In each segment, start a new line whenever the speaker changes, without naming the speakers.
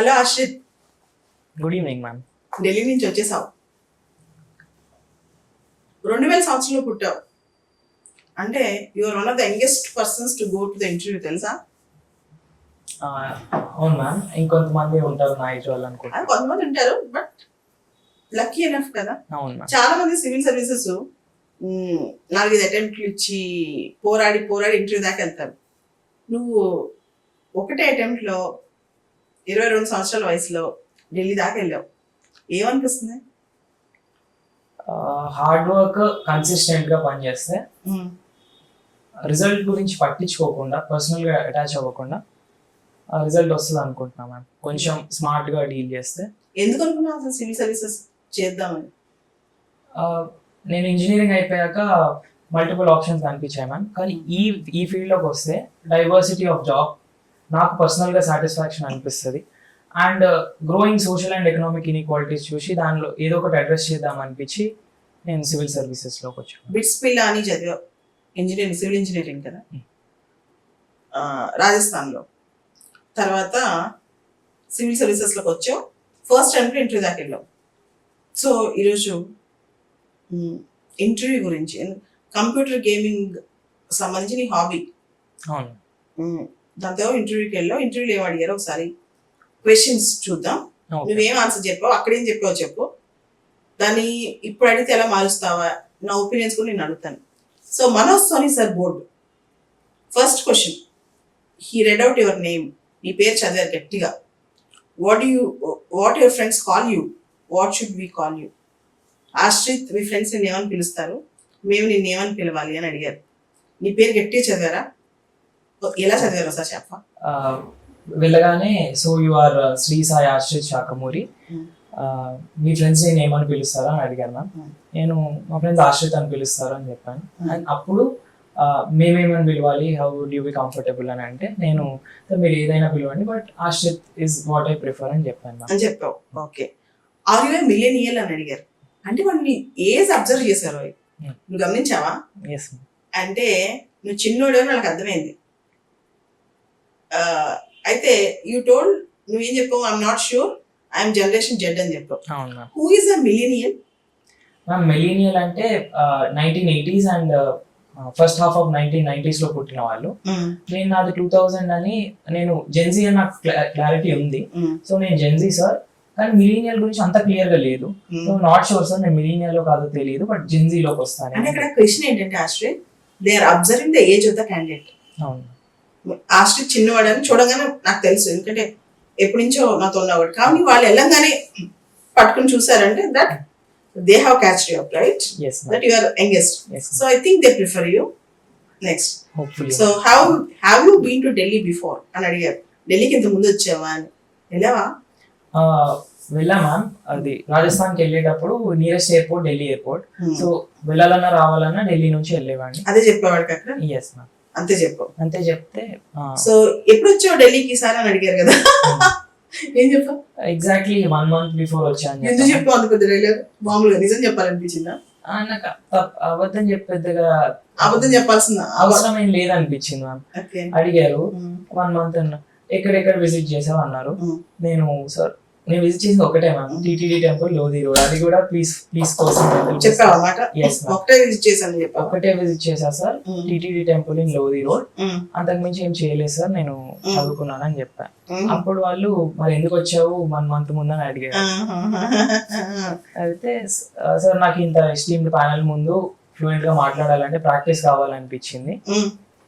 Hello Ashrith,
good evening ma'am.
Delhi నుంచి వచ్చేసావు. 2000 సంవత్సరంలో పుట్టావు అంటే your one of the youngest persons to go to the interview, తెలుసా?
అవును మ్యామ్, ఇంకొంతమంది ఉంటారు నా ఏజ్ వాళ్ళు
అది
అనుకుంటా.
కొంతమంది ఉంటారు, బట్ లక్కీ ఎనఫ్ కదా.
అవును మ్యామ్.
చాలా మంది సివిల్ సర్వీసెస్ 4-5 అటెంప్ట్లు ఇచ్చి పోరాడి ఇంటర్వ్యూ దాకా వెళ్తారు. నువ్వు ఒకటే అటెంప్ట్లో 22 సంవత్సరాల వయసులో ఢిల్లీ దాకా వెళ్ళావు. ఏమనిపిస్తుంది?
హార్డ్ వర్క్, కన్సిస్టెంట్ గా పనిచేస్తే రిజల్ట్ గురించి పట్టించుకోకుండా, పర్సనల్ గా అటాచ్ అవ్వకుండా రిజల్ట్ వస్తుంది అనుకుంటున్నా మ్యామ్. కొంచెం స్మార్ట్ గా డీల్ చేస్తే.
ఎందుకు అనుకున్నావు అసలు సివిల్ సర్వీసెస్ చేద్దామని?
నేను ఇంజనీరింగ్ అయిపోయాక మల్టిపుల్ ఆప్షన్స్ కనిపించాయి మ్యామ్. కానీ ఈ ఫీల్డ్లోకి వస్తే డైవర్సిటీ ఆఫ్ జాబ్ నాకు పర్సనల్గా సాటిస్ఫాక్షన్ అనిపిస్తుంది. And growing social and economic inequalities చూసి దానిలో ఏదో ఒకటి అడ్రస్ చేద్దాం అనిపించి నేను సివిల్ సర్వీసెస్లోకి వచ్చాను.
బిట్స్ పిల్ల అని చదివావు, ఇంజనీరింగ్, సివిల్ ఇంజనీరింగ్ కదా, రాజస్థాన్లో. తర్వాత సివిల్ సర్వీసెస్లోకి వచ్చావు, ఫస్ట్ టైంలో ఇంటర్వ్యూ దాకా వెళ్ళావు. సో ఈరోజు ఇంటర్వ్యూ గురించి, కంప్యూటర్ గేమింగ్ సంబంధించి నీ హాబీ.
అవును.
దాంతో ఇంటర్వ్యూకి వెళ్ళావు. ఇంటర్వ్యూలో ఏం అడిగారో ఒకసారి క్వశ్చన్స్ చూద్దాం. నువ్వేం ఆన్సర్ చెప్పావు, అక్కడేం చెప్పావు చెప్పు. దాన్ని ఇప్పుడు అడిగితే ఎలా మారుస్తావా, నా ఒపీనియన్స్ కూడా నేను అడుగుతాను. So Manoj Soni sir board, first question, he read out your name. నీ పేరు చదివారు గట్టిగా. What your friends call you, what should we call you? Ashrith, మీ ఫ్రెండ్స్ నేను ఏమని పిలుస్తారు, మేము నిన్ను ఏమని పిలవాలి అని అడిగారు. నీ పేరు గట్టిగా చదివారా? ఎలా చదివారు సార్ చెప్ప?
వెళ్ళగానే so you are Sri Sai Ashrith Sakhamuri, మీ ఫ్రెండ్స్ నేను ఏమని పిలుస్తారా అని అడిగాను మ్యామ్. నేను మా ఫ్రెండ్స్ ఆశ్రిత్ అని పిలుస్తారు అని చెప్పాను. అండ్ అప్పుడు మేమేమని పిలవాలి, how would you be comfortable అని అంటే నేను మీరు ఏదైనా పిలవండి, but Ashrith is what I prefer అని చెప్పాను
అని చెప్పావు. ఓకే. ఆర్ యు మిలియనియల్ అని అడిగారు. అంటే వాళ్ళు నీ ఏజ్ అబ్జర్వ్ చేశారు, నువ్వు గమనించావా?
ఎస్.
అంటే నువ్వు చిన్నోడే వాళ్ళకి అర్థమైంది. అయితే యూ టోల్డ్, నువ్వేం చెప్పావు, I'm not sure, I'm generation Z అని చెప్పావు.
అవునా.
Who is a millennial?
Ma'am, millennial అంటే 1980s and first half of 1990s లో పుట్టిన వాళ్ళు. నేను నాది 2000 అని, నేను జెన్జీ అని నాకు క్లారిటీ ఉంది. సో నేను జెన్జీ సార్, కానీ మిలీనియల్ గురించి అంత క్లియర్ గా లేదు. సో నాట్ షూర్ సార్, నేను మిలీనియల్ లో కాదో తెలియదు, బట్ జెన్జీలోకి వస్తాను.
అంటే ఇక్కడ క్వశ్చన్ ఏంటంటే Ashrith, they are observing the age of the candidate.
అవును.
ఆశ్రిత్ చిన్నవాడని చూడగానే నాకు తెలుసు, ఎందుకంటే ఎప్పటి నుంచో నాతో ఉన్నవాడు. కానీ వాళ్ళు వెళ్ళంగానే పట్టుకుని చూసారంటే that they have catched you up, right? That you are youngest. So I think they prefer you. Next, so have you been to Delhi before అని అడిగారు. ఢిల్లీకి ఇంత ముందు వచ్చావా అని. వెళ్ళావా?
వెళ్ళా మ్యామ్. అది రాజస్థాన్కి వెళ్ళేటప్పుడు nearest airport Delhi airport. So వెళ్ళాలన్నా రావాలన్నా ఢిల్లీ నుంచి వెళ్ళేవాడిని.
అదే చెప్పేవాడు అక్కడ?
ఎస్ మ్యామ్,
అంతే చెప్పావు.
అంతే చెప్తే.
సో ఎప్పుడు వచ్చావు ఢిల్లీకి సార్ అని అడిగారు కదా, ఏం చెప్పావు?
ఎగ్జాక్ట్లీ 1 month బిఫోర్ వచ్చాను.
ఎందుకు చెప్పావు అంత పెద్ద డైలాగ్? మామూలుగా నిజం చెప్పాలనిపించిందా?
నాకు అబద్ధం చెప్పేదిగా,
అబద్ధం చెప్పాల్సిందా
అవసరం ఏం లేదనిపించింది మ్యామ్. అడిగారు 1 month అన్న, ఎక్కడెక్కడ విజిట్ చేసావు అన్నారు. నేను సార్ నేను విజిట్ చేసింది ఒకటే ma'am, TTD temple, Lodhi road. అది కూడా పీస్ కోసం
చెప్పావు అన్నమాట. ఒకటే విజిట్ చేశాను చెప్పావు? ఒకటే
విజిట్ చేశా sir, TTD temple in Lodhi road. అంతకు మించి ఏం చేయలేదు సార్, నేను చదువుకున్నాను అని చెప్పా. అప్పుడు వాళ్ళు మరి ఎందుకు వచ్చావు 1 month ముందని అడిగారు. అయితే సార్ నాకు ఇంత ఎస్టీమ్డ్ ప్యానల్ ముందు ఫ్లూయెంట్ గా మాట్లాడాలంటే ప్రాక్టీస్ కావాలనిపించింది,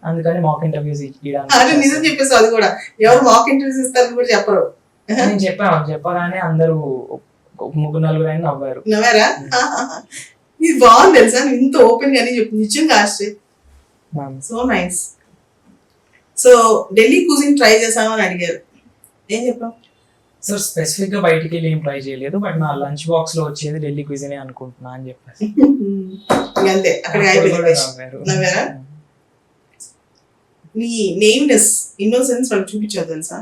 అందుకని మాక్ ఇంటర్వ్యూస్ ఇవ్వడానికి.
నిజం చెప్పేసి అది కూడా ఎవరు మాక్ ఇంటర్వ్యూస్ ఇస్తారని కూడా చెప్పరు.
నేను చెప్పగానే అందరూ 3-4 అయినా నవ్వారు.
నవ్వారా? ఇది బాగుంది తెలుసా, ఇంత ఓపెన్ గానే చెప్పు. నిజంగా ఆశ్చర్య, so nice. So Delhi cuisine try చేసామని అడిగారు, ఏం చెప్పావు?
సార్ స్పెసిఫిక్ గా బయటికి వెళ్ళి ఏం ట్రై చేయలేదు, బట్ నా లంచ్ బాక్స్ లో వచ్చేది ఢిల్లీ కుజినే అనుకుంటున్నా అని చెప్పేసి.
అంతే, అక్కడ నవ్వారా? నీ నేమ్నెస్, ఇన్నోసెన్స్ వాళ్ళు చూపించావు తెలుసా?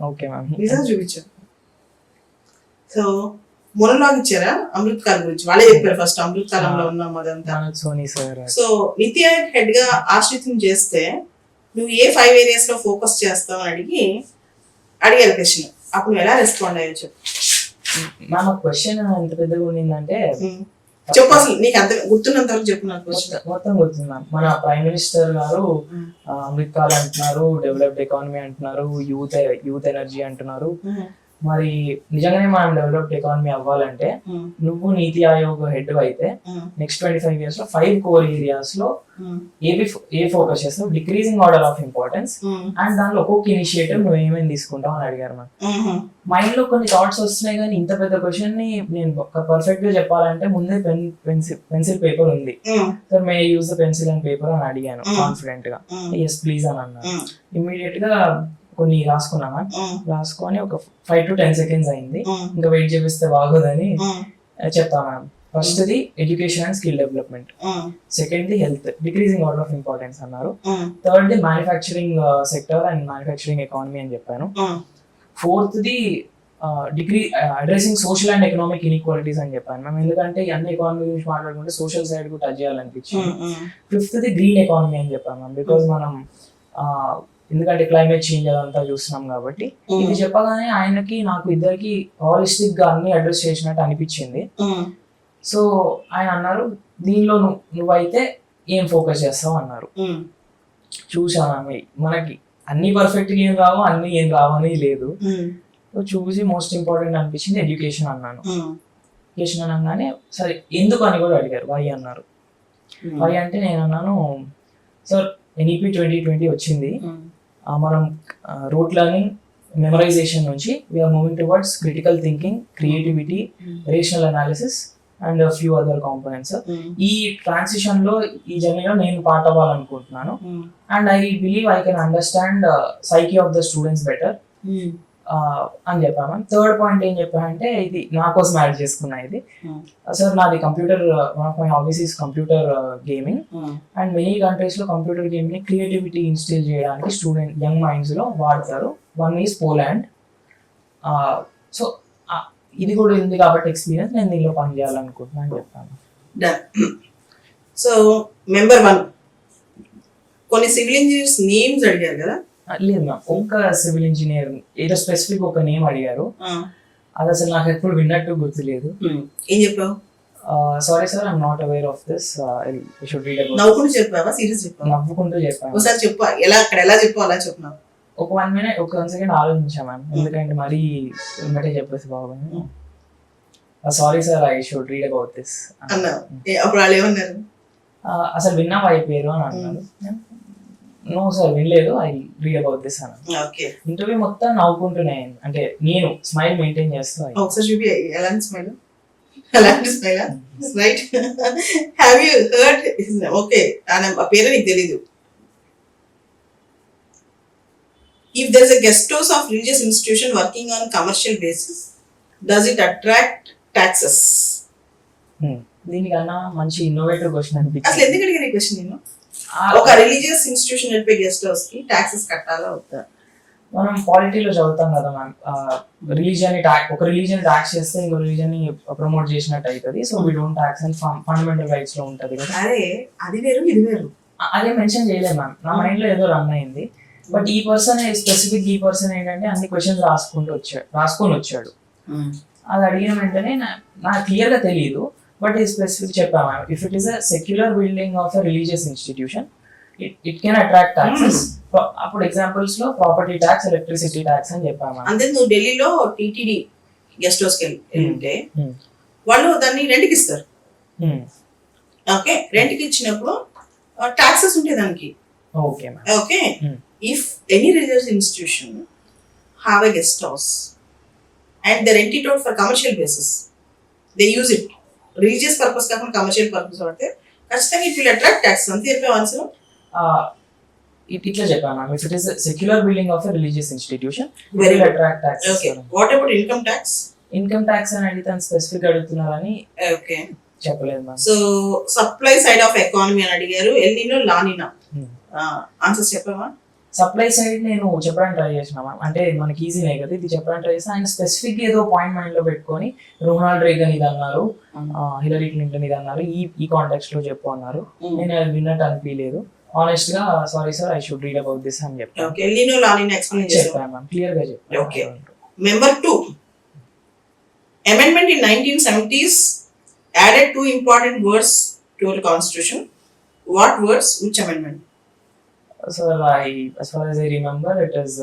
ఓకే మ్యామ్,
నిజంగా చూపించారు. సో మొనలాగ్ ఇచ్చారా అమృత్ కాల్ గురించి? వాళ్ళే చెప్పారు ఫస్ట్ అమృత్ కాలంలో ఉన్నాం అదంతా. సో నీతి ఆయోగ్ హెడ్ గా ఆశ్రితం చేస్తే నువ్వు ఏ 5 areas లో ఫోకస్ చేస్తావు అని అడిగి అడిగారు క్వశ్చన్, అప్పుడు నువ్వు ఎలా రెస్పాండ్ అయ్యో చెప్పు.
మ్యామ్ క్వశ్చన్ ఎంత పెద్దగా ఉండిందంటే
చెప్పు అసలు నీకు అంత గుర్తున్నంత వరకు చెప్పు నాకు క్వశ్చన్.
మొత్తం గుర్తుంది మ్యామ్. మన ప్రైమ్ మినిస్టర్ గారు అమృత్కాల్ అంటున్నారు, డెవలప్డ్ ఎకానమీ అంటున్నారు, యూత్ ఎనర్జీ అంటున్నారు. మరి నిజంగానే మనం డెవలప్డ్ ఎకానమీ అవ్వాలంటే నువ్వు నీతి ఆయోగ్ హెడ్ అయితే నెక్స్ట్ 25 years లో 5 core areas లో ఏ ఫోకస్ చేస్తావు, decreasing order of importance, and దానిలో ఒక్కొక్క ఇనిషియేటివ్ నువ్వు ఏమేమి తీసుకుంటావు అని అడిగారు మ్యామ్. మైండ్ లో కొన్ని థాట్స్ వస్తున్నాయి కానీ ఇంత పెద్ద క్వశ్చన్ ని నేను పర్ఫెక్ట్ గా చెప్పాలంటే ముందే పెన్సిల్ పేపర్ ఉంది, sir may use the pencil and paper అని అడిగాను కాన్ఫిడెంట్ గా. ఎస్ ప్లీజ్ అని అన్నారు. ఇమ్మీడియట్ గా కొన్ని రాసుకున్నామా, రాసుకొని ఒక 5 to 10 seconds అయింది, ఇంకా వెయిట్ చేపిస్తే బాగోదని చెప్తాను ma'am. First the education and skill development, second the health, decreasing order of importance అన్నారు, third the manufacturing sector and manufacturing economy అని చెప్పాను, fourth the addressing social and economic inequalities అని చెప్పాను మ్యామ్. ఎందుకంటే అన్ని ఎకానమీ గురించి మాట్లాడుకుంటే సోషల్ సైడ్ కూడా టచ్ చేయాలనిపించింది. ఫిఫ్త్ ది గ్రీన్ ఎకానమీ అని చెప్పాను మ్యామ్. బికాస్ మనం ఎందుకంటే క్లైమేట్ చేంజ్ అదంతా చూస్తున్నాం కాబట్టి ఇది చెప్పగానే ఆయనకి నాకు ఇద్దరికి హాలిస్టిక్ గా అన్ని అడ్రస్ చేసినట్టు అనిపించింది. సో ఆయన అన్నారు, దీనిలో నువ్వైతే ఏం ఫోకస్ చేస్తావు అన్నారు. చూసాను మనకి అన్ని పర్ఫెక్ట్ గా ఏం రావు, అన్ని ఏం రావని లేదు. సో చూసి మోస్ట్ ఇంపార్టెంట్ అనిపించింది ఎడ్యుకేషన్ అన్నాను. ఎడ్యుకేషన్ అనగానే సరే ఎందుకు అని కూడా అడిగారు, వై అన్నారు. వై అంటే నేను అన్నాను, సార్ NEP 2020 వచ్చింది, మనం రూట్ లెర్నింగ్ మెమరైజేషన్ నుంచి we are moving towards critical thinking, creativity, rational analysis and few other components. ఈ ట్రాన్సిషన్ లో ఈ జర్నీలో నేను పార్ట్ అవ్వాలనుకుంటున్నాను, and I believe I can understand psyche of the students better అని చెప్పాము. థర్డ్ పాయింట్ ఏం చెప్పానంటే, ఇది నా కోసం యాడ్ చేసుకున్నా. ఇది సార్ నాది computer, one of my hobbies is computer gaming, and many countries లో కంప్యూటర్ గేమింగ్ ని క్రియేటివిటీ ఇన్స్టిల్ చేయడానికి స్టూడెంట్ యంగ్ మైండ్స్ లో వాడతారు. One is Poland. సో ఇది కూడా ఉంది కాబట్టి ఎక్స్పీరియన్స్, నేను దీనిలో పని చేయాలనుకుంటున్నాను అని చెప్పాను.
సో మెంబర్ 1 కొన్ని సివిల్ ఇంజనీర్స్ నేమ్స్ అడిగారు కదా?
లేదు మ్యామ్, ఒక సివిల్ ఇంజనీర్ ఏదో స్పెసిఫిక్ ఒక నేమ్ అడిగారు, అది అసలు నాకు ఎప్పుడు విన్నట్టు గుర్తులేదు.
ఏం చెప్పావు?
Sorry sir, I'm not aware of this, should read about.
నవ్వుకుంటూ చెప్పావా, సీరియస్ చెప్పావా?
నవ్వుకుంటూ చెప్పాను.
ఒకసారి చెప్పు, అక్కడ ఎలా చెప్పావు అలా చెప్పు.
ఒక 1 minute, ఒక 1 second ఆలోచించా మ్యామ్, ఎందుకంటే మరీ వెంటనే చెప్పేసి బాగుంది. Sorry sir, I should read about this
అన్నా. అప్పుడు వాళ్ళు ఏమన్నారు?
అసలు విన్నావా ఈ పేరు అని అన్నారు. నో సార్ వినలేదు, ఐ రీడ్ అబౌట్ దిస్ అన్న. ఇంటర్వ్యూ మొత్తం నవ్వుకుంటూనే, అంటే నేను స్మైల్ మెయింటైన్ చేస్తూ.
ఒకసారి చూపి, ఎలాంటి స్మైల్? అలాంటి smile, right? Have you heard? Okay, ఆ పేరు నీకు తెలీదు. If there is a guest house of religious institution working on commercial basis, does it attract taxes?
దీనికన్నా మంచి ఇన్నోవేటివ్ క్వశ్చన్ అనిపించింది.
అసలు ఎందుకు అడిగిన క్వశ్చన్ నేను? ఒక రిలీజియస్ ఇన్స్టిట్యూషన్ నడిపే గెస్ట్ హౌస్ కి టాక్సెస్ కట్టాలా వద్దా?
మనం పాలిటీలో చదువుతాం కదా మ్యామ్, ఒక రిలీజియన్ ట్యాక్స్ చేస్తే ఇంకో రిలీజియన్ ని ప్రమోట్ చేసినట్టు అవుతుంది. So we don't tax and fundamental rights లో ఉంటది కదా.
అరే అది వేరు ఇది వేరు,
అదే మెన్షన్ చేయలేదు మ్యామ్. నా మైండ్ లో ఏదో రన్ అయింది. బట్ ఈ పర్సన్ స్పెసిఫిక్, ఈ పర్సన్ ఏంటంటే అన్ని క్వశ్చన్స్ రాసుకొని వచ్చాడు. అది అడిగిన వెంటనే నాకు క్లియర్ గా తెలియదు, బట్ ఈ స్పెసిఫిక్ చెప్పాము. If it is a secular building of a religious institution, it can attract taxes. అప్పుడు ఎగ్జాంపుల్స్ లో ప్రాపర్టీ ట్యాక్స్, ఎలక్ట్రిసిటీ ట్యాక్స్ అని చెప్పాము.
అంతే. నువ్వు ఢిల్లీలో టీటీడీ గెస్ట్ హౌస్ కి వెళ్తే వాళ్ళు దాన్ని రెంట్కి ఇస్తారు. ఓకే, రెంట్కి ఇచ్చినప్పుడు టాక్సెస్ ఉంటాయి దానికి.
Okay
okay. If any religious institution have a guest house and they rent it out for commercial basis, they use it religious purpose కాకుండా కమర్షియల్ పర్పస్ అంటే ఖచ్చితంగా it will attract tax. అంతే చెప్పే answer.
ఇట్లా చెప్పాను. If it is a secular building of a religious institution, it will attract taxes.
Okay. What about income tax?
Income tax అని అడిగితే specific అడుగుతున్నారని
okay
చెప్పలేదు ma'am.
So supply side of economy అని అడిగారు, El Niño La Niña. Answers చెప్పావా?
Supply side నేను చెప్పడానికి try చేసిన ma'am, అంటే మనకి ఈజీనే కదా ఇది చెప్పడానికి ట్రై చేసిన. ఆయన స్పెసిఫిక్ ఏదో పాయింట్ మైండ్ లో పెట్టుకొని రొనాల్డ్ రేగన్ ఇది అన్నారు, హిలరీ క్లింటన్ ఇది అన్నారు, ఈ కాంటెక్స్ట్ లో చెప్పు అన్నారు. నేను అది విన్నట్టు అనిపించలేదు. ఆనెస్ట్ గా sorry sir I should read about this అని చెప్పాను.
ఓకే, లీనో లానిన్ ఎక్స్ప్లెయిన్ చేశారు.
చెప్పాను మ్యామ్, క్లియర్ గా చెప్పాను.
Okay. Member 2. Amendment in 1970s added 2 important words to our constitution. What words? Which amendment?
Sir, as far as I remember, it is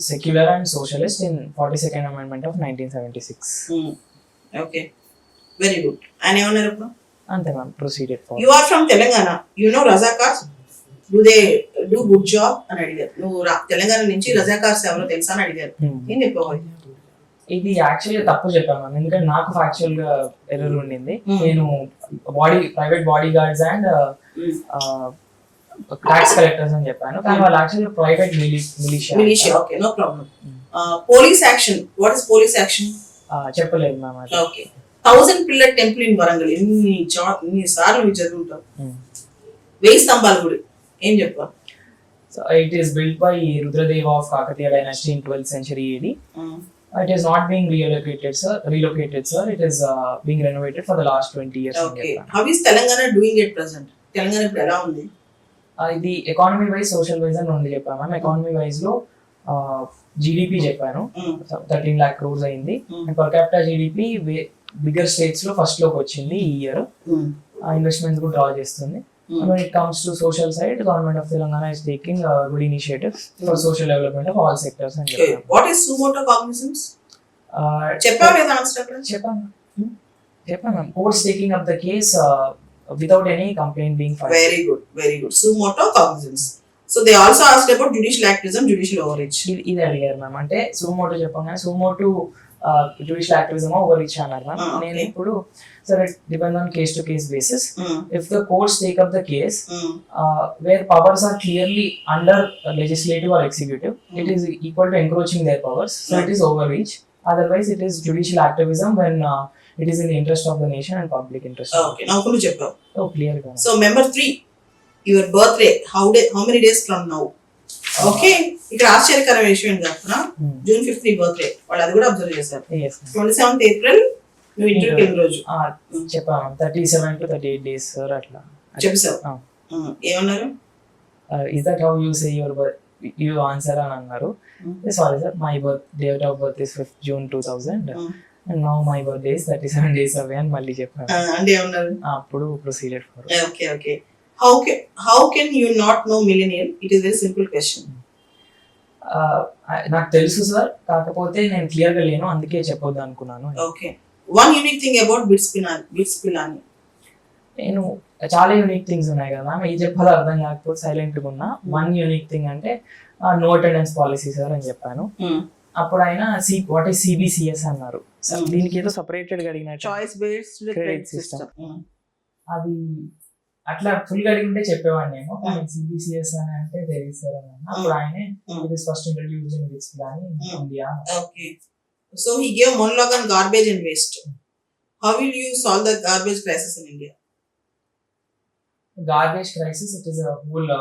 secular and socialist in 42nd Amendment of 1976.
Okay, very good. And you
అంతే ma'am, proceeded for.
You are from Telangana. You know Razakars? Do they do good job? అని అడిగారు. నువ్వు తెలంగాణ నుంచి రజాకార్స్ ఎవరో తెలుసా అని అడిగారు. ఏం చెప్పావు?
ఇది యాక్చువల్లీ తప్పు చెప్పాను మ్యామ్, ఎందుకంటే నాకు ఫ్యాక్చువల్ గా ఎర్రర్ ఉండింది. నేను private body guards and tax collectors అని చెప్పాను, కానీ వాళ్ళు actually private militia.
Okay, no problem. Police action. What is police action?
చెప్పలేదు మ్యామ్ అది.
Okay. 1000 pillar temple in Warangal. ఎన్ని సార్లు నువ్వు చదువుంటావు? 1000 స్తంభాల గుడి. ఏం చెప్పా?
So it is built by Rudradeva of Kakatiya dynasty in 12th century AD. It is not being relocated, sir. It is being renovated for the last 20 years.
Okay. How is Telangana doing at present? Telangana ఇప్పుడు ఎలా ఉంది?
ఇది economy wise, social wise అని రెండు చెప్పాను ma'am. Economy wise లో GDP చెప్పాను, 13 lakh crores అయింది. And per capital GDP bigger states లో ఫస్ట్ లోకి వచ్చింది ఈ ఇయర్. ఇన్వెస్ట్మెంట్స్ కూడా డ్రా చేస్తుంది. When it comes to social side, government of Telangana is taking good initiatives for social development of all sectors. And
okay. What is suo motu cognizance? చెప్పావు లేదా answer అక్కడ?
చెప్పాను ma'am. Courts taking up the case without any complaint being filed.
Very good. Suo motu cognizance. So they also asked about judicial activism, judicial overreach.
ఇది అడిగారు ma'am. అంటే suo motu చెప్పగానే suo motu judicial activism overreach అన్నారు ma'am. నేను ఇప్పుడు sir, it depends on case to case basis. If the courts take up the case where powers are clearly under legislative or executive, it is equal to encroaching their powers, so it is overreach. Otherwise it is judicial activism when it is in the interest of the nation and public interest.
Okay, now could you check?
Oh, clear.
So member 3, your birthday, how many days from now? Okay, ఇక్కడ ఆశ్చర్యకరమైన విషయం ఏంటి చెప్పనా? June 5th నీ birthday, వాళ్ళు అది కూడా observe చేశారు. 27th April నువ్వు ఇంటర్వ్యూకి వెళ్ళిన రోజు.
చెప్పాను 37 to 38 days సార్, అట్లా
చెప్పేసావు. ఏమన్నారు?
Is that how you say your answer అని అన్నారు. Sorry sir, my date of birth is 5th June 2000 and now my birthday is 37 days away అని మళ్ళీ చెప్పాను.
అంటే ఏమన్నారు?
అప్పుడు proceeded for.
Okay. How can you not know millennial? It is very simple question.
నాకు తెలుసు సార్, కాకపోతే నేను క్లియర్ గా లేను, అందుకే చెప్పొద్దు అనుకున్నాను.
Okay. One unique thing about BITS Pilani.
నేను చాలా యూనిక్ థింగ్స్ ఉన్నాయి కదా మ్యామ్, ఏం చెప్పాలో అర్థం కాకపోతే సైలెంట్ గా ఉన్నా. వన్ యూనిక్ థింగ్ అంటే నో అటెండెన్స్ పాలసీ సార్ అని చెప్పాను. అప్పుడు ఆయన వాట్ ఈస్ CBCS అన్నారు. దీనికి ఏదో సపరేటెడ్ గా అడిగిన
చాయిస్ బేస్డ్ క్రెడిట్ సిస్టమ్.
అది అట్లా ఫుల్ గా అడిగి ఉంటే చెప్పేవాడిని నేను, కానీ CBCS అని అంటే తెలియదు సార్ అని. అప్పుడు ఆయనే it is first introduced in BITS Pilani India.
Okay. So he gave monologue on garbage and waste. How will you solve the garbage crisis in India?
Garbage crisis, it is a whole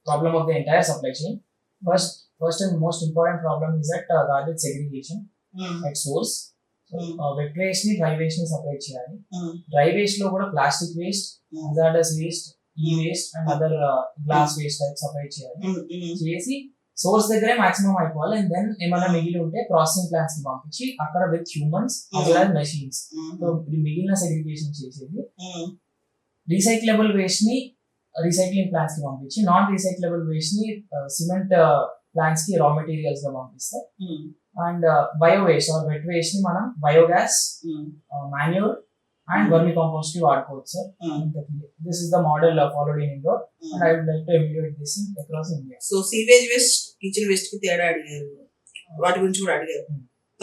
problem of the entire supply chain. First and most important problem is that garbage segregation at source. Wet waste ni dry waste ni separate cheyali. Dry waste lo kuda plastic waste, hazardous waste, e-waste and other glass waste type separate cheyali. Chesi source దగ్గరే maximum అయిపోవాలి. And then ఏమైనా మిగిలి ఉంటే processing plants కి పంపించి అక్కడ with humans as well as machines so మిగిలిన segregation చేసేది. రీసైక్లబుల్ వేస్ట్ ని రీసైక్లింగ్ ప్లాంట్స్ కి పంపించి, నాన్ రీసైక్లబుల్ వేస్ట్ ని సిమెంట్ ప్లాంట్స్ కి రా మెటీరియల్స్ గా పంపిస్తే, and bio waste or wet waste ని మనం బయోగ్యాస్, మాన్యూర్ and vermicompost కి వాడుకోవచ్చు sir. This is the model followed in Indore and I would like to emulate this across India.
So sewage waste, kitchen waste కి తేడా అడిగారు, వాటి గురించి కూడా అడిగారు.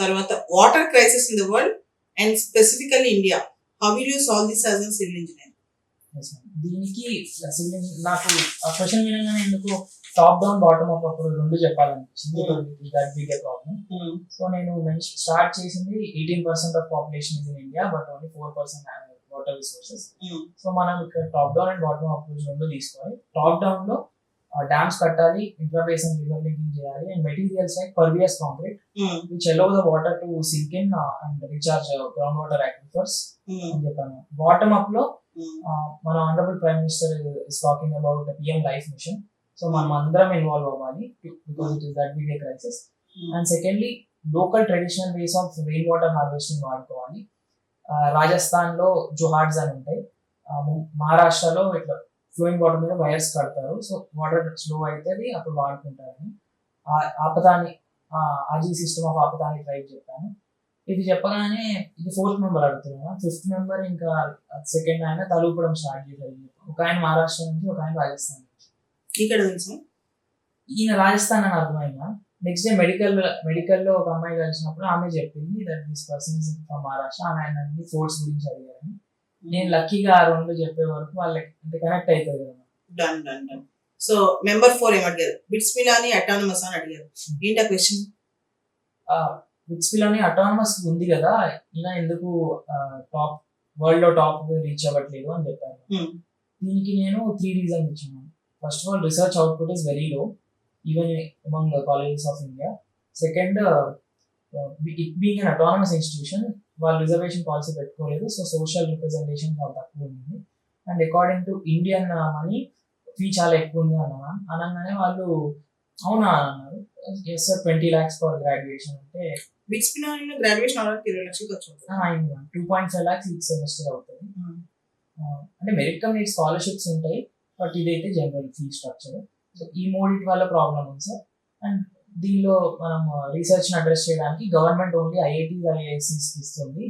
తర్వాత water crisis in the world and specifically India, how will you solve this as a civil engineer?
దీనికి నాకు ఆ క్వశ్చన్ వినగానే ఎందుకు టాప్ డౌన్ బాటమ్ అప్ అప్పుడు రెండు చెప్పాలనిపించింది. That big problem. సో నేను స్టార్ట్ చేసింది 18% of population is in India but only 4% water resources. So మనం ఇక్కడ top down and bottom approach రెండు తీసుకోవాలి. టాప్ డౌన్ లో డ్యామ్స్ కట్టాలి, ఇంట్రాబేసిన్ రివర్ లింకింగ్ చేయాలి, and materials like pervious concrete which allow the water to sink in and recharge ground water aquifers అని చెప్పాను. Bottom up లో మన honourable prime minister is talking about PM life mission. So మనం అందరం involve అవ్వాలి because it is that big a crisis. And secondly local traditional ways of rain water harvesting వాడుకోవాలి. రాజస్థాన్ లో జోహార్డ్స్ అని ఉంటాయి, మహారాష్ట్రలో ఇట్లా ఫ్లోయింగ్ వాటర్ మీద వైర్స్ కడతారు, సో వాటర్ స్లో అవుతుంది అప్పుడు వాడుకుంటారని. ఆపదాని ఆజీ సిస్టమ్ ఆఫ్ ఆపదాని ట్రైబ్ చెప్పాను. ఇది చెప్పగానే ఇది 4th మెంబర్ అడుగుతున్నాను. 5th మెంబర్ ఇంకా సెకండ్ ఆయన తలూపడం స్టార్ట్ చేశారు. ఒక ఆయన మహారాష్ట్ర నుంచి, ఒక ఆయన రాజస్థాన్ నుంచి.
ఇక్కడ తెలుసు
ఈయన రాజస్థాన్ అని అర్థమైనా నెక్స్ట్ డే మెడికల్లో ఒక అమ్మాయి కలిసినప్పుడు ఆమె చెప్పింది that this person is from Maharashtra. ఆయన ఫోర్స్ గురించి అడిగారని. నేను లక్కీగా ఆ 2 చెప్పే వరకు వాళ్ళకి అంటే కనెక్ట్ అవుతుంది కదా.
Done done done. So member 4 ఏం అడిగారు? బిట్స్ పిలాని అటానమస్ అని అడిగారు. ఏంటి ఆ క్వశ్చన్?
బిట్స్ పిలాని అటానమస్ ఉంది కదా, ఈయన ఎందుకు టాప్ వరల్డ్ లో టాప్ రీచ్ అవ్వట్లేదు అని చెప్పారు. దీనికి నేను 3 రీజన్స్ ఇచ్చాను. First of all, research output is very low even among colleges of India. Second, it being an autonomous institution వాళ్ళు రిజర్వేషన్ పాలసీ పెట్టుకోలేదు, సో సోషల్ రిప్రజెంటేషన్ చాలా తక్కువ ఉంది. And according to Indian money fee చాలా ఎక్కువ ఉంది అనగానే వాళ్ళు అవునా అన్నారు. Yes sir, 20 lakhs for graduation అంటే
బిట్స్ పిలాని గ్రాడ్యుయేషన్ అవడానికి 20 లక్షలు ఖర్చు అవుతుంది.
అయింది. 2.5 lakhs ఈచ్ సెమిస్టర్ అవుతుంది. అంటే మెరిట్ కమ్ నీట్ స్కాలర్షిప్స్ ఉంటాయి, బట్ ఇదైతే జనరల్ ఫీ స్ట్రక్చర్. సో ఈ మూడింటి వల్ల ప్రాబ్లమ్ ఉంది సార్. అండ్ దీనిలో మనం రీసెర్చ్ అడ్రస్ చేయడానికి గవర్నమెంట్ ఓన్లీ ఐఐటీస్ ఐఐఎస్సీస్ ఇస్తుంది.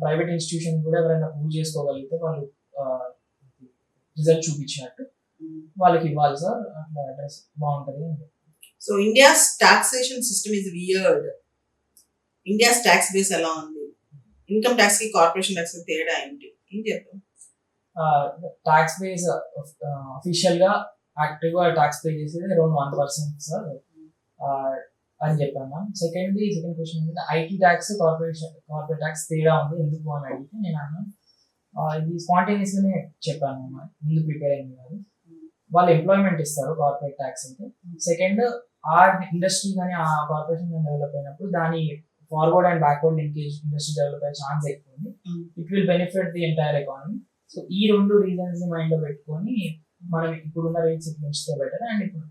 ప్రైవేట్ ఇన్స్టిట్యూషన్ కూడా ఎవరైనా ప్రూవ్ చేసుకోగలిగితే వాళ్ళు రిజల్ట్ చూపించినట్టు వాళ్ళకి ఇవ్వాలి సార్, అట్లా అడ్రస్ బాగుంటుంది అని.
So India's taxation system is weird. India's tax base ఎలా ఉంది? ఇన్కమ్ ట్యాక్స్ కి కార్పొరేషన్ ట్యాక్స్ కి తేడా ఏంటి? ఏం చెప్తాం?
ట్యాక్స్ బేస్ అఫీషియల్ గా యాక్టివ్ గా ట్యాక్స్ పే చేసేది అరౌండ్ 1% సార్ అని చెప్పాను. సెకండ్ క్వశ్చన్ ఏంటంటే ఐటీ ట్యాక్స్ కార్పొరేట్ ట్యాక్స్ తేడా ఉంది ఎందుకు అని అడిగితే నేను అన్నాను ఇది స్పాంటేనియస్ గానే చెప్పాను, ముందు ప్రిపేర్ అయింది కాదు. వాళ్ళు ఎంప్లాయ్మెంట్ ఇస్తారు కార్పొరేట్ ట్యాక్స్ అయితే. సెకండ్, ఆ ఇండస్ట్రీ కానీ ఆ కార్పొరేషన్ కానీ డెవలప్ అయినప్పుడు దాని forward and backward linkage industry develop అయ్యే ఛాన్స్ ఎక్కువ ఉంది. It will benefit the entire economy. So ఈ 2 రీజన్స్ మైండ్ లో పెట్టుకొని మనం ఇప్పుడున్న రేట్స్ పెంచితే బెటర్. అండ్ ఇప్పుడు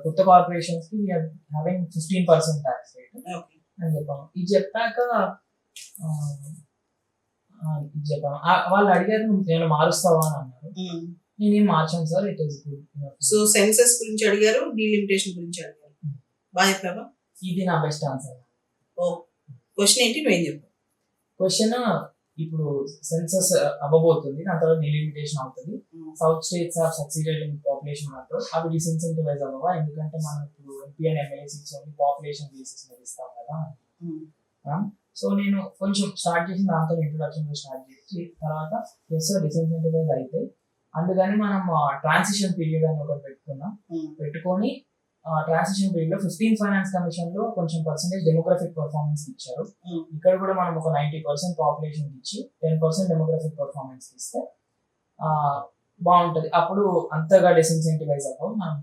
కొత్త కార్పొరేషన్స్ కి వీఆర్ హ్యావింగ్ 15% ట్యాక్స్ రేట్ అని చెప్పాము. ఇది చెప్పాక వాళ్ళు అడిగారు నేను మారుస్తావా అని అన్నారు. నేనేం మార్చాను sir, it is good.
So census గురించి అడిగారు, డీలిమిటేషన్ గురించి అడిగారు. బాగా చెప్పావా?
ఇది నా బెస్ట్ ఆన్సర్.
ఓ క్వశ్చన్ ఏంటి, నువ్వేం చెప్పావు?
క్వశ్చన్ ఇప్పుడు సెన్సస్ అవ్వబోతుంది, దాని తర్వాత డీలిమిటేషన్ అవుతుంది. South states are succeeded in population అంటారు. అవి డిసిన్సెంటివైజ్ అవ్వవా, ఎందుకంటే మనం ఇప్పుడు MP and MLA seats only population basis మీద ఇస్తాం కదా. సో నేను కొంచెం స్టార్ట్ చేసి దాంతో ఇంట్రొడక్షన్ స్టార్ట్ చేసి తర్వాత ఎస్ డిసిన్సెంటివైజ్ అయితే అందుకని మనం ట్రాన్సిషన్ పీరియడ్ అని ఒకటి పెట్టుకొని ట్రాన్సిషన్ పీరియడ్ లో 15th ఫైనాన్స్ కమిషన్ లో కొంచెం పర్సెంటేజ్ డెమోగ్రఫిక్ పర్ఫార్మెన్స్ ఇచ్చారు. ఇక్కడ కూడా మనం ఒక 90% పాపులేషన్ ఇచ్చి 10% డెమోగ్రఫిక్ పర్ఫార్మెన్స్ ఇస్తే బాగుంటది. అప్పుడు అంతగా డిసిన్సెంటివైజ్ అవ్వవు, మనం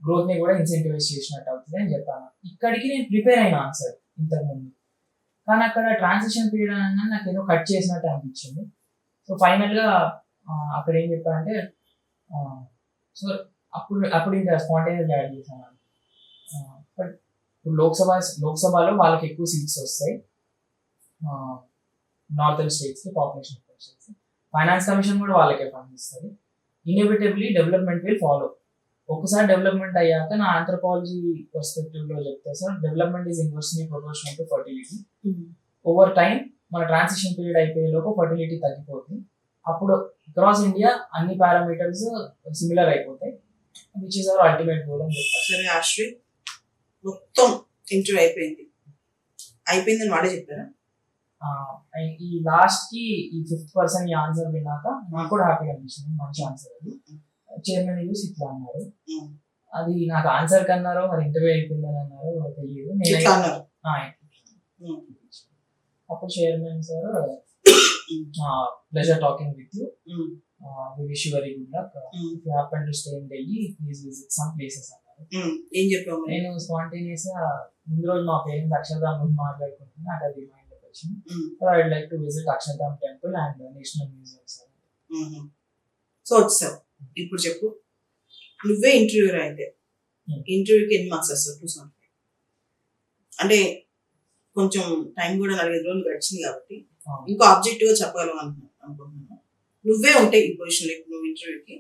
గ్రోత్ ని కూడా ఇన్సెంటివైజ్ చేసినట్టు అవుతుంది అని చెప్పాను. ఇక్కడికి నేను ప్రిపేర్ అయిన ఆన్సర్ ఇంతకు ముందు, కానీ అక్కడ ట్రాన్సిషన్ పీరియడ్ అనగా నాకు ఏదో కట్ చేసినట్టు అనిపించింది. సో ఫైనల్ గా అక్కడ ఏం చెప్పానంటే సో అప్పుడు ఇంకా స్పాంటేనియస్ యాడ్ చేశాను. బట్ ఇప్పుడు లోక్సభలో వాళ్ళకి ఎక్కువ సీట్స్ వస్తాయి నార్థన్ స్టేట్స్ కి, పాపులేషన్ స్టేట్స్. ఫైనాన్స్ కమిషన్ కూడా వాళ్ళకే ఫండ్ ఇస్తుంది. ఇన్ఎవిటబుల్లీ డెవలప్మెంట్ విల్ ఫాలో. ఒకసారి డెవలప్మెంట్ అయ్యాక నా ఆంథ్రోపాలజీ పర్స్పెక్టివ్ లో చెప్తే sir, development is inversely proportional to fertility. Over time మన ట్రాన్సిషన్ పీరియడ్ అయిపోయే లోపు ఫర్టిలిటీ తగ్గిపోతుంది. అప్పుడు అక్రాస్ ఇండియా అన్ని పారామీటర్స్ సిమిలర్ అయిపోతాయి, which is our ultimate goal అని చెప్పారు.
సరే ఆశ్రిత్, మొత్తం ఇంటర్వ్యూ అయిపోయిందని వాడే చెప్పారా?
ఈ లాస్ట్ కి ఈ 5th పర్సన్ ఈ ఆన్సర్ విన్నాక నాకు కూడా హ్యాపీగా అనిపిస్తుంది, మంచి ఆన్సర్ అది. చైర్మన్ చూసి ఇట్లా అన్నారు, అది నాకు ఆన్సర్ కన్నారో మరి ఇంటర్వ్యూ అయిపోయిందని అన్నారో తెలియదు. అప్పుడు chairman sir pleasure talking with you, we wish you very good luck. If you happen to stay in Delhi, please visit some places అన్నారు.
ఏం చెప్పావు?
నేను స్పాంటేనియస్ గా ముందు రోజు మా పేరెంట్స్ అక్షరధామ్ గురించి మాట్లాడుకుంటున్నా, అది మైండ్ లోకి వచ్చింది. So I would like to visit Akshardham temple and national museum sir.
So వచ్చావు ఇప్పుడు చెప్పు, నువ్వే ఇంటర్వ్యూ అయితే ఇంటర్వ్యూకి ఎన్ని మార్క్స్ వస్తావు? 275. అంటే కొంచెం టైం కూడా 4-5 రోజులు గడిచింది కాబట్టి ఇంకో ఆబ్జెక్టివ్ గా చెప్పగలవు అనుకుంటున్నాను. నువ్వే ఉంటాయి ఈ పొజిషన్ లో, నువ్వు ఇంటర్వ్యూకి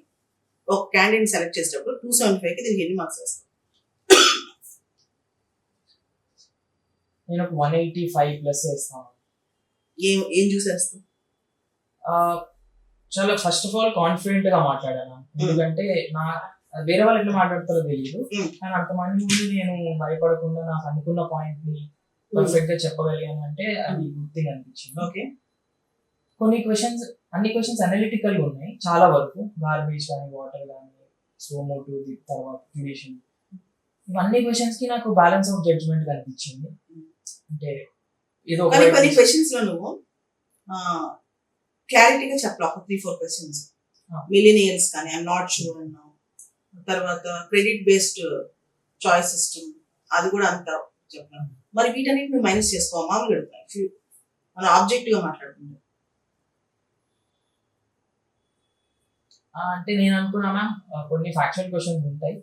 ఒక క్యాండిడేట్ సెలెక్ట్ చేసేటప్పుడు 275కి దీనికి ఎన్ని మార్క్స్ వేస్తావు?
నేను ఒక 185 ప్లస్ వేస్తాను.
ఏం చూసేస్తావు?
చాలా ఫస్ట్ ఆఫ్ ఆల్ కాన్ఫిడెంట్ గా మాట్లాడాను, ఎందుకంటే నా వేరే వాళ్ళు ఎట్లా మాట్లాడతారో తెలియదు, కానీ అంతమంది ముందు నేను భయపడకుండా నాకు అనుకున్న పాయింట్ ని పర్ఫెక్ట్ గా చెప్పగలిగాను అంటే అది గుడ్ థింగ్ అనిపించింది.
ఓకే,
అన్ని క్వశ్చన్స్ అనలిటికల్ గా ఉన్నాయి చాలా వరకు, గార్బేజ్ కానీ వాటర్ కానీ సోమోటు తర్వాత క్యూరేషన్, ఇవన్నీ క్వశ్చన్స్ కి నాకు బ్యాలెన్స్ ఆఫ్ జడ్జ్మెంట్ కనిపించింది. అంటే ఏదో
కొన్ని క్వశ్చన్స్ లో నువ్వు క్లారిటీగా చెప్పాలి. ఒక 3-4 క్వశ్చన్స్ మిలీనియల్స్ కానీ ఐఎమ్ నాట్ షూర్ అన్నావు, తర్వాత క్రెడిట్ బేస్డ్ చాయిస్ సిస్టమ్ అది కూడా అంతా చెప్పాను. మరి వీటన్నిటి నువ్వు మైనస్ చేసుకోవాలి, మామూలుగా అడుగుతాయి మన ఆబ్జెక్టివ్ గా మాట్లాడుతుంది.
అంటే నేను అనుకున్నా మ్యామ్ కొన్ని ఫ్యాక్చువల్ క్వశ్చన్స్ ఉంటాయి,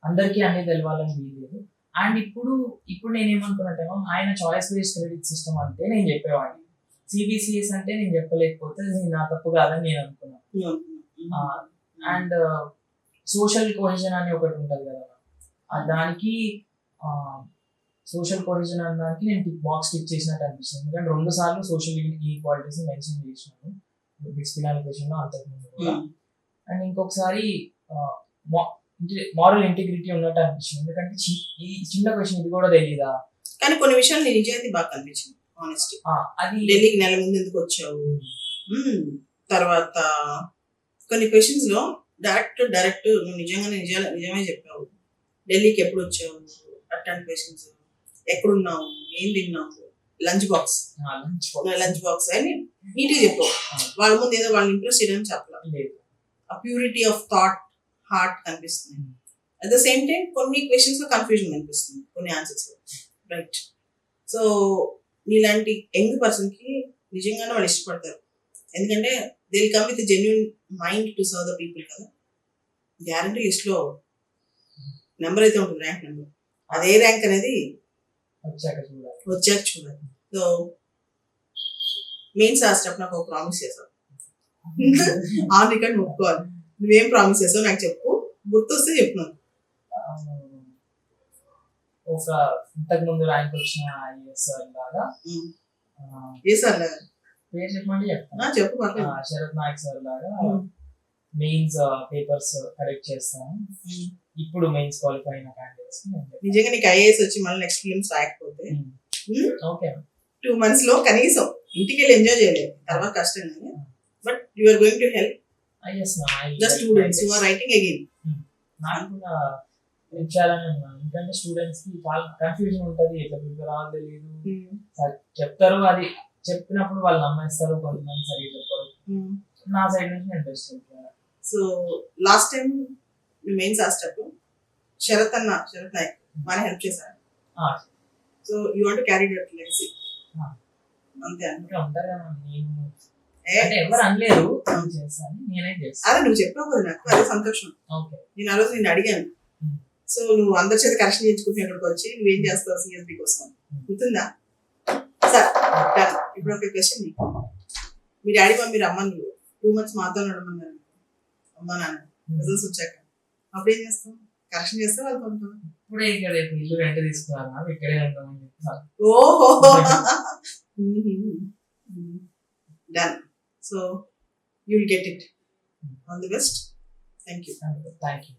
అందరికీ అన్ని తెలవాలని వీల్లేదు. అండ్ ఇప్పుడు నేను ఏమనుకున్నట్టే ఆయన చాయిస్ బేస్డ్ క్రెడిట్ సిస్టమ్ అంటే నేను చెప్పేవాడిని, సిబిసిఎస్ అంటే నేను చెప్పలేకపోతే నా తప్పు కాదని నేను అనుకున్నాను. అండ్ సోషల్ కోహెజన్ అని ఒకటి ఉంటుంది కదా, దానికి సోషల్ కోహెజన్ అనే దానికి నేను బాక్స్ టిక్ చేసినట్టు అనిపిస్తుంది, ఎందుకంటే 2 సార్లు సోషల్ ఈక్వాలిటీస్ మెన్షన్ చేసినాను డిసిప్లినరీ క్వశ్చన్ లో అంతకుముందు కూడా. అండ్ ఇంకొకసారి మారల్ ఇంటిగ్రిటీ ఉన్నట్టు అనిపించింది, ఎందుకంటే ఈ చిన్న క్వశ్చన్ ఇది కూడా తెలీదా.
కానీ కొన్ని విషయాలు నీ నిజాయితీ బాగా కనిపించింది, ఆనెస్టీ.
అది
ఢిల్లీకి నెల ముందు ఎందుకు వచ్చావు, తర్వాత కొన్ని క్వశ్చన్స్ లో డైరెక్ట్ నువ్వు నిజమే చెప్పావు. ఢిల్లీకి ఎప్పుడు వచ్చావు, అట్లాంటి క్వశ్చన్స్, ఎక్కడున్నావు, ఏం తిన్నావు, లంచ్ బాక్స్ అని నీట్గా చెప్పావు. వాళ్ళ ముందు ఏదో వాళ్ళని ఇంప్రెస్ చేయడానికి చెప్పలేదు. ఆ ప్యూరిటీ ఆఫ్ థాట్, హార్ట్ కనిపిస్తుంది. అట్ ద సేమ్ టైం కొన్ని క్వశ్చన్స్ లో కన్ఫ్యూజన్ కనిపిస్తుంది, కొన్ని ఆన్సర్స్ లో. రైట్, సో నీలాంటి యంగ్ పర్సన్ కి నిజంగానే వాళ్ళు ఇష్టపడతారు, ఎందుకంటే they will come with genuine mind to serve the people కదా. గ్యారంటీ లిస్ట్ లో నెంబర్ అయితే ఉంటుంది, ర్యాంక్ నెంబర్. అదే ర్యాంక్ అనేది వచ్చాక చూడాలి. సో మెయిన్స్ రాసేటప్పుడు నాకు ఒక ప్రామిస్ చేశావు, ఆ రికార్డ్ ఒప్పుకోవాలి. నువ్వేం ప్రామిస్ చేసావు నాకు చెప్పు, గుర్తొస్తే చెప్తున్నాను.
ఒక ఇంతకు ముందు ర్యాంక్ వచ్చిన ఐఏఎస్ లాగా,
ఏ సార్ లాగా
పేరు చెప్పమంటే చెప్తాను,
చెప్పు.
శరత్ నాయక్ సార్ లాగా మెయిన్స్ పేపర్స్ కరెక్ట్ చేస్తాను. ఇప్పుడు మెయిన్స్ క్వాలిఫై అయిన క్యాండిడేట్స్.
నిజంగా నీకు ఐఏఎస్ వచ్చి మళ్ళీ నెక్స్ట్ ఫిలిమ్స్ రాకపోతే
ఓకే
2 months లో కనీసం ఇంటికి వెళ్ళి ఎంజాయ్ చేయలేదు, తర్వాత కష్టం. But you are going to help the students who are writing again.
నాకు కూడా ఇచ్చాలని ఉన్నాను, ఎందుకంటే స్టూడెంట్స్ కి చాలా కన్ఫ్యూజన్ ఉంటుంది, ఎట్లా ప్రిపేర్ అవ్వాలి తెలియదు. చెప్తారు, అది చెప్పినప్పుడు వాళ్ళు నమ్మేస్తారు, కొంతమంది సరిగ్గా చెప్పారు. నా సైడ్ నుంచి నేను బెస్ట్ చెప్తాను.
సో లాస్ట్ టైం మెయిన్స్ రాసేటప్పుడు శరత్ నాయక్ బాగా హెల్ప్ చేశారు. So you want to carry that legacy అంతే
ఉంటారు. నేను ఎవరు అనలేరు చేస్తాను, నేనే చేస్తాను.
అదే నువ్వు చెప్పావు కదా, నాకు అదే సంతోషం. నేను ఆ రోజు నేను అడిగాను, సో నువ్వు అందరి చేత కరెక్షన్ చేయించుకుంటే ఇక్కడికి వచ్చి నువ్వేం చేస్తావు సిఎస్బి కోసం, గుర్తుందా సార్? ఇప్పుడు ఒక క్వశ్చన్, మీ డాడీ మమ్మీ రమ్మని 2 months మాతో నడమన్నారు, అమ్మా నాన్న రిజల్ట్స్ వచ్చాక, అప్పుడు ఏం చేస్తాం? కరెక్షన్ చేస్తే వాళ్ళు కొంటాం.
ఇప్పుడే ఇక్కడ ఇల్లు రెంట్ తీసుకున్నారు, ఇక్కడే ఉంటామని చెప్తారు.
ఓహో done. So you will get it. All the best. Thank you.